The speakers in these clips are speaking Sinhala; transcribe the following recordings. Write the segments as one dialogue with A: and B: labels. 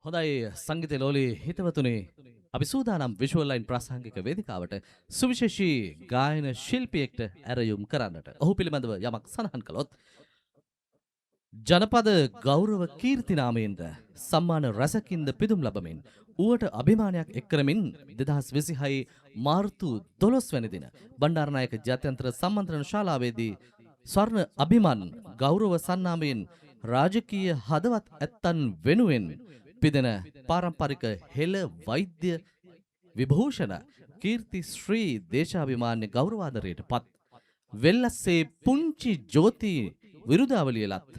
A: හොඳයි සංගීත ලෝලි හිතවතුනි අපි සූදානම් විෂුවල් ලයින් ප්‍රාසංගික වේදිකාවට සුවිශේෂී ගායන ශිල්පියෙක්ට ඇරයුම් කරන්නට. ඔහු පිළිබඳව යමක් සඳහන් කළොත් ජනපද ගෞරව කීර්ති නාමයෙන්ද සම්මාන රැසකින්ද පිදුම් ලබමින් ඌවට අභිමානයක් එක් කරමින් 2026 මාර්තු 12 වැනි දින බණ්ඩාරනායක ජාත්‍යන්තර සම්මන්ත්‍රණ ශාලාවේදී ස්වර්ණ අභිමාන ගෞරව සන්නාමයෙන් රාජකීය හදවත් ඇත්තන් වෙනුවෙන් පිදෙන පාරම්පරික හෙළ වෛද්‍ය විභූෂණ කීර්ති ශ්‍රී දේශාභිමාන්‍ය ගෞරවාදරයට පත් වෙල්ලස්සේ පුංචි ජෝති විරුදාවලියලත්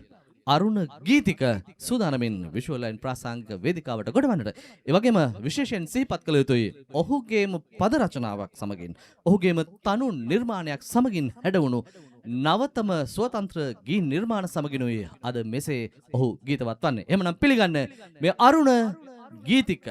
A: අරුණ ගීතික සූදානමින් විෂුවල් ලයින් ප්‍රාසංගික වේදිකාවට ගොඩවන්නට ඒ වගේම විශේෂයෙන් සිහිපත් කළ යුතුයි ඔහුගේම පද රචනාවක් සමගින් ඔහුගේම තනු නිර්මාණයක් සමගින් හැඩවුණු නවතම ස්වතන්ත්‍ර ගී නිර්මාණ සමගිනුයි අද මෙසේ ඔහු ගීතවත් වන්නේ. එහෙමනම් පිළිගන්න මේ අරුණ ගීතික.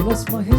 B: Lost my head.